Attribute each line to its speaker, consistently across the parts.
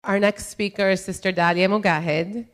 Speaker 1: Our next speaker is Sister Dalia Mogahed.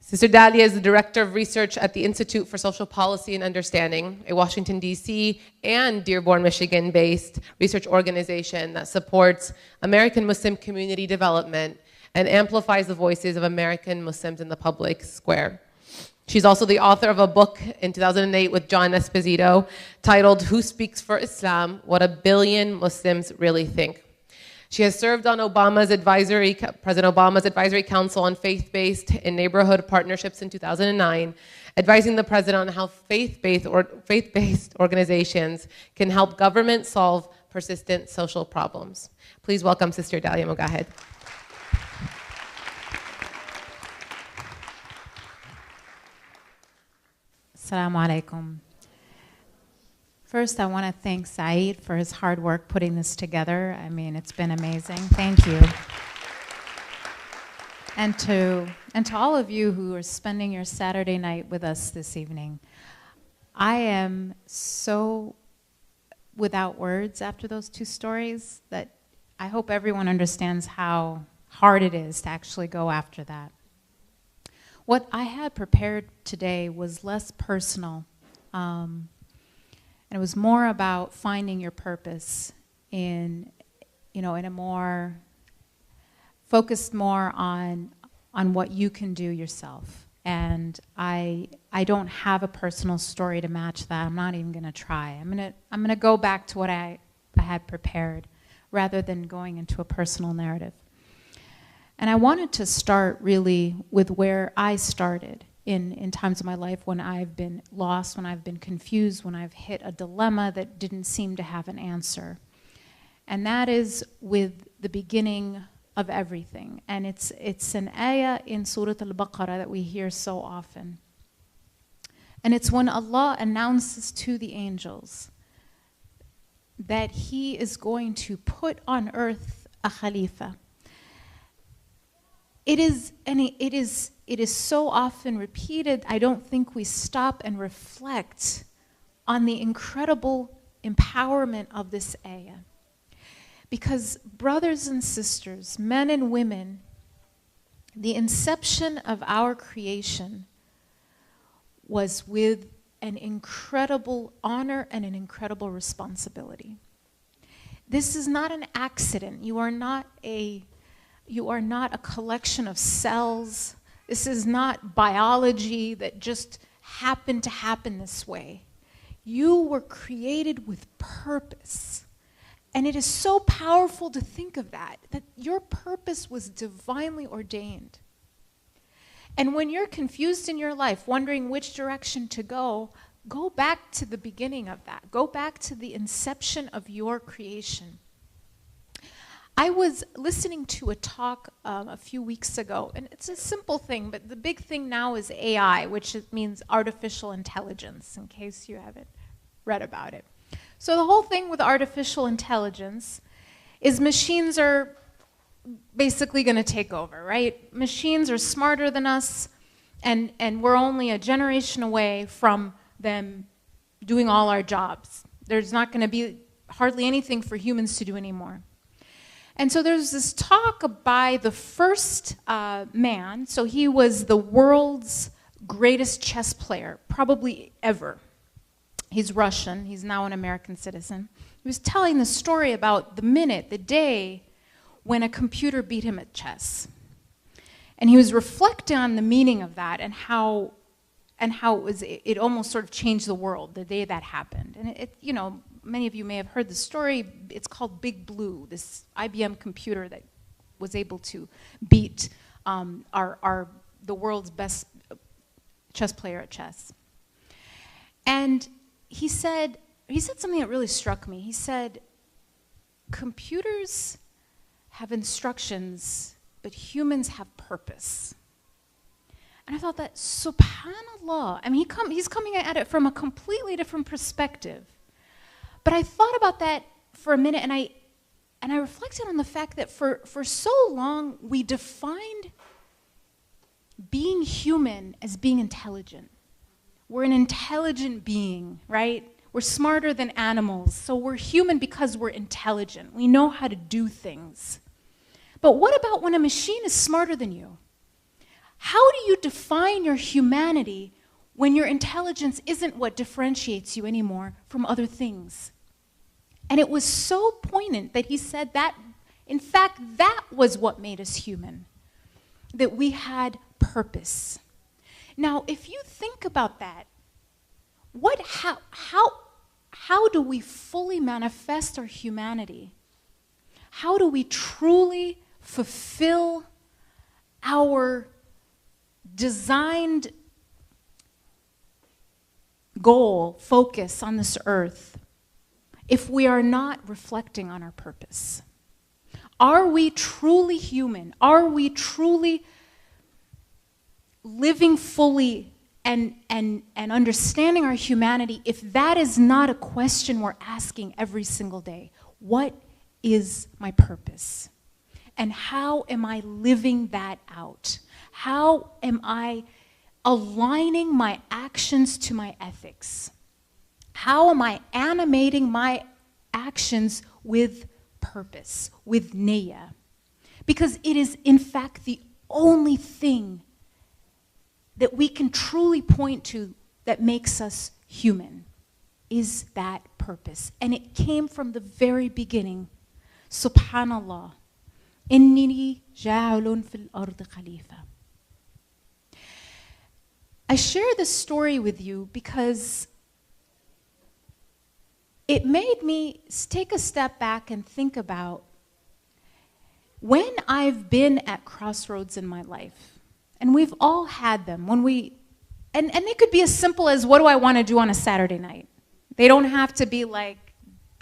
Speaker 1: Sister Dalia is the Director of Research at the Institute for Social Policy and Understanding, a Washington, D.C. and Dearborn, Michigan-based research organization that supports American Muslim community development and amplifies the voices of American Muslims in the public square. She's also the author of a book in 2008 with John Esposito titled Who Speaks for Islam? What a Billion Muslims Really Think. She has served on President Obama's Advisory Council on Faith-Based and Neighborhood Partnerships in 2009, advising the president on how faith-based organizations can help government solve persistent social problems. Please welcome Sister Dalia Mogahed.
Speaker 2: Assalamu alaikum. First, I want to thank Saeed for his hard work putting this together. I mean, it's been amazing. Thank you. And to all of you who are spending your Saturday night with us this evening, I am so without words after those two stories that I hope everyone understands how hard it is to actually go after that. What I had prepared today was less personal, and it was more about finding your purpose in a more focused more on what you can do yourself. And I don't have a personal story to match that. I'm not even going to try. I'm going to go back to what I had prepared rather than going into a personal narrative. And I wanted to start really with where I started in times of my life when I've been lost, when I've been confused, when I've hit a dilemma that didn't seem to have an answer. And that is with the beginning of everything. And it's an ayah in Surah Al-Baqarah that we hear so often. And it's when Allah announces to the angels that He is going to put on earth a Khalifa. It is so often repeated, I don't think we stop and reflect on the incredible empowerment of this ayah. Because brothers and sisters, men and women, the inception of our creation was with an incredible honor and an incredible responsibility. This is not an accident. You are not a collection of cells. This is not biology that just happened to happen this way. You were created with purpose. And it is so powerful to think of that your purpose was divinely ordained. And when you're confused in your life, wondering which direction to go back to the beginning of that. Go back to the inception of your creation. I was listening to a talk a few weeks ago, and it's a simple thing, but the big thing now is AI, which means artificial intelligence, in case you haven't read about it. So the whole thing with artificial intelligence is machines are basically going to take over, right? Machines are smarter than us, and we're only a generation away from them doing all our jobs. There's not going to be hardly anything for humans to do anymore. And so there's this talk by the first man. So he was the world's greatest chess player, probably ever. He's Russian. He's now an American citizen. He was telling the story about the day when a computer beat him at chess. And he was reflecting on the meaning of that and how it almost sort of changed the world the day that happened. And many of you may have heard the story. It's called Big Blue, this IBM computer that was able to beat the world's best chess player at chess. And he said something that really struck me. He said, computers have instructions, but humans have purpose. And I thought that, subhanAllah, I mean, he's coming at it from a completely different perspective. But I thought about that for a minute, and I reflected on the fact that for so long, we defined being human as being intelligent. We're an intelligent being, right? We're smarter than animals, so we're human because we're intelligent. We know how to do things. But what about when a machine is smarter than you? How do you define your humanity when your intelligence isn't what differentiates you anymore from other things? And it was so poignant that he said that, in fact, that was what made us human, that we had purpose. Now, if you think about that, how do we fully manifest our humanity? How do we truly fulfill our designed goal, focus on this earth, if we are not reflecting on our purpose? Are we truly human? Are we truly living fully and understanding our humanity if that is not a question we're asking every single day? What is my purpose? And how am I living that out? How am I aligning my actions to my ethics? How am I animating my actions with purpose, with niyyah? Because it is, in fact, the only thing that we can truly point to that makes us human, is that purpose. And it came from the very beginning. Subhanallah. Innini ja'alun fil ardi khalifa. I share this story with you because it made me take a step back and think about when I've been at crossroads in my life. And we've all had them. And it could be as simple as, what do I want to do on a Saturday night? They don't have to be like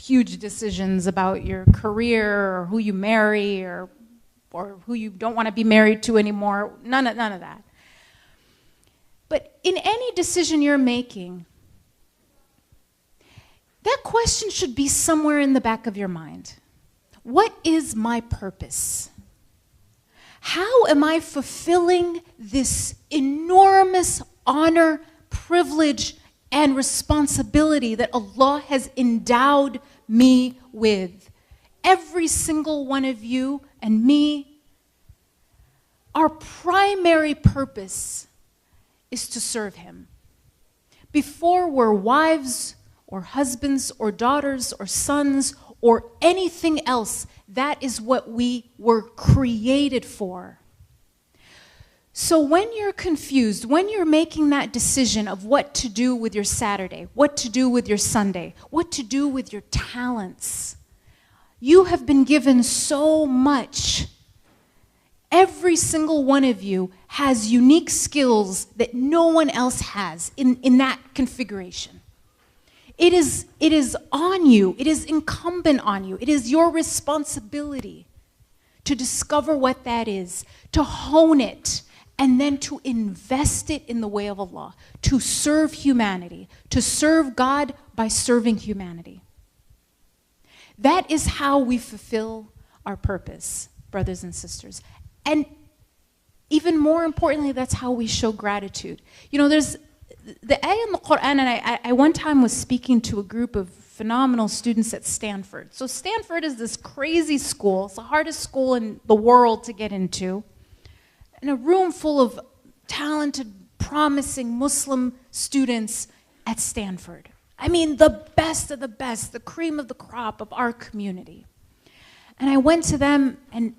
Speaker 2: huge decisions about your career or who you marry or who you don't want to be married to anymore. None of that. But in any decision you're making, that question should be somewhere in the back of your mind. What is my purpose? How am I fulfilling this enormous honor, privilege, and responsibility that Allah has endowed me with? Every single one of you and me, our primary purpose is to serve Him. Before we're wives or husbands or daughters or sons or anything else, that is what we were created for. So when you're confused, when you're making that decision of what to do with your Saturday, what to do with your Sunday, what to do with your talents, you have been given so much. Every single one of you has unique skills that no one else has in that configuration. It is on you. It is incumbent on you. It is your responsibility to discover what that is, to hone it, and then to invest it in the way of Allah, to serve humanity, to serve God by serving humanity. That is how we fulfill our purpose, brothers and sisters. And even more importantly, that's how we show gratitude. You know, there's the ayah in the Quran, and I one time was speaking to a group of phenomenal students at Stanford. So Stanford is this crazy school. It's the hardest school in the world to get into. In a room full of talented, promising Muslim students at Stanford. I mean, the best of the best, the cream of the crop of our community. And I went to them, and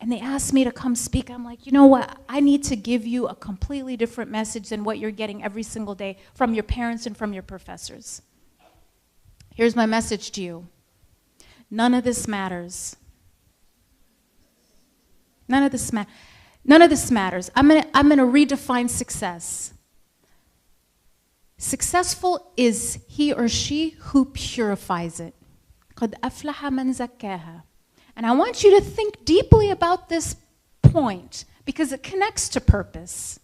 Speaker 2: they asked me to come speak. I'm like, you know what? I need to give you a completely different message than what you're getting every single day from your parents and from your professors. Here's my message to you. None of this matters. None of this matters. I'm gonna redefine success. Successful is he or she who purifies it. قَدْ أَفْلَحَ مَنْ زَكَّاهَا. And I want you to think deeply about this point because it connects to purpose.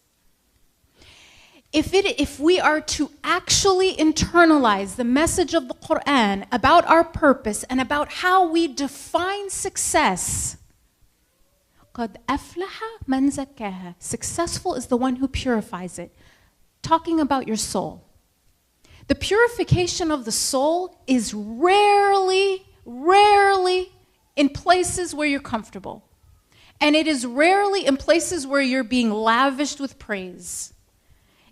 Speaker 2: If we are to actually internalize the message of the Quran about our purpose and about how we define success, قَدْ أَفْلَحَ مَنْ زَكَّاهَا. Successful is the one who purifies it. Talking about your soul. The purification of the soul is rarely in places where you're comfortable. And it is rarely in places where you're being lavished with praise.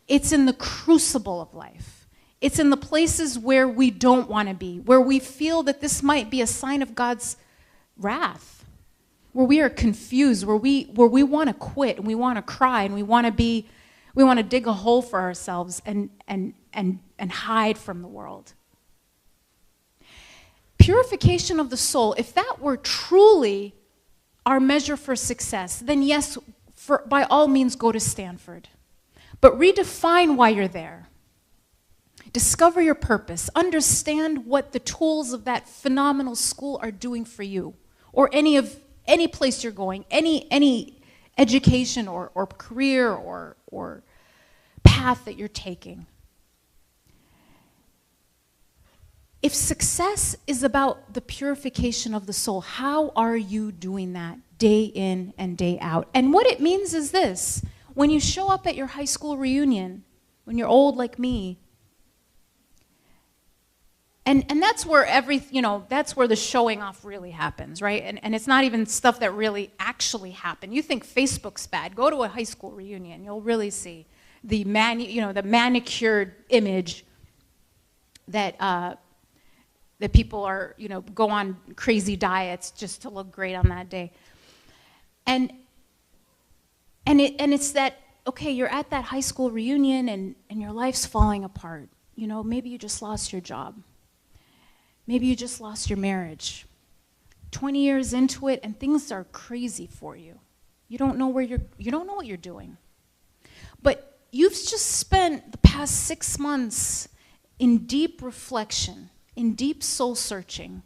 Speaker 2: It's in the crucible of life. It's in the places where we don't want to be, where we feel that this might be a sign of God's wrath, where we are confused, where we want to quit and we want to cry and we want to dig a hole for ourselves and hide from the world. Purification of the soul, if that were truly our measure for success, then yes, by all means go to Stanford. But redefine why you're there. Discover your purpose. Understand what the tools of that phenomenal school are doing for you, or any place you're going, any education or career or path that you're taking. If success is about the purification of the soul, how are you doing that day in and day out? And what it means is this: when you show up at your high school reunion, when you're old like me, and that's where that's where the showing off really happens, right? And it's not even stuff that really actually happened. You think Facebook's bad? Go to a high school reunion. You'll really see the manicured image that that people are, go on crazy diets just to look great on that day. And it's that, okay, you're at that high school reunion and your life's falling apart. Maybe you just lost your job. Maybe you just lost your marriage. 20 years into it and things are crazy for you. You don't know what you're doing. But you've just spent the past 6 months in deep reflection, in deep soul searching,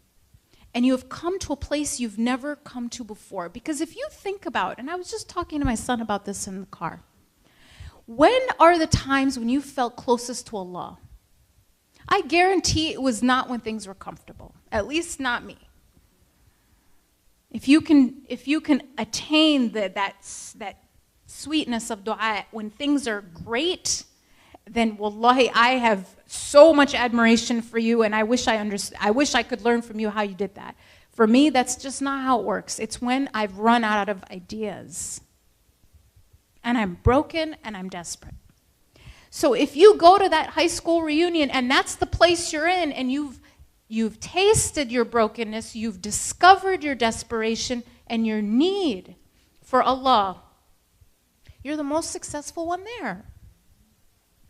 Speaker 2: and you have come to a place you've never come to before. Because if you think about, and I was just talking to my son about this in the car, when are the times when you felt closest to Allah? I guarantee it was not when things were comfortable, at least not me. If you can attain that sweetness of dua when things are great, then wallahi, I have so much admiration for you, and I wish I could learn from you how you did that. For me, that's just not how it works. It's when I've run out of ideas, and I'm broken, and I'm desperate. So if you go to that high school reunion, and that's the place you're in, and you've tasted your brokenness, you've discovered your desperation and your need for Allah, you're the most successful one there.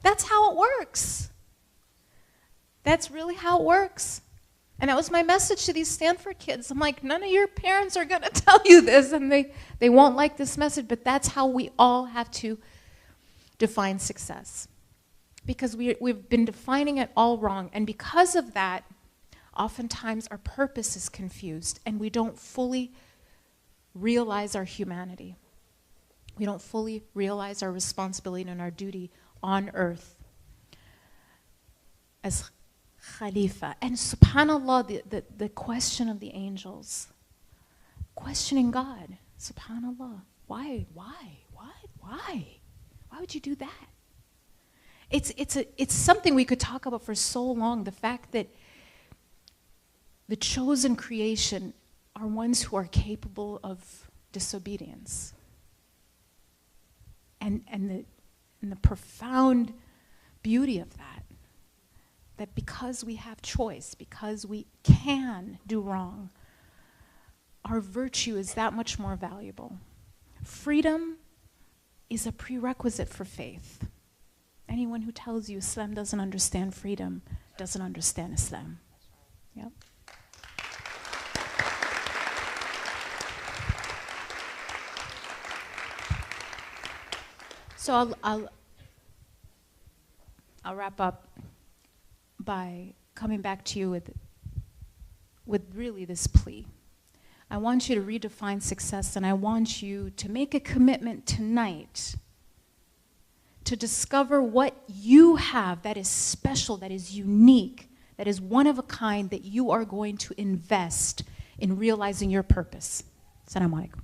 Speaker 2: That's how it works. That's really how it works. And that was my message to these Stanford kids. I'm like, none of your parents are going to tell you this, and they won't like this message, but that's how we all have to define success. Because we've been defining it all wrong. And because of that, oftentimes our purpose is confused, and we don't fully realize our humanity. We don't fully realize our responsibility and our duty on earth as Khalifa. And subhanAllah, the question of the angels, questioning God, subhanAllah, why? Why would you do that? It's something we could talk about for so long, the fact that the chosen creation are ones who are capable of disobedience. And the profound beauty of that because we have choice, because we can do wrong, our virtue is that much more valuable. Freedom is a prerequisite for faith. Anyone who tells you Islam doesn't understand freedom doesn't understand Islam. Yep. So I'll wrap up by coming back to you with really this plea. I want you to redefine success, and I want you to make a commitment tonight to discover what you have that is special, that is unique, that is one of a kind, that you are going to invest in realizing your purpose. Assalamu alaikum.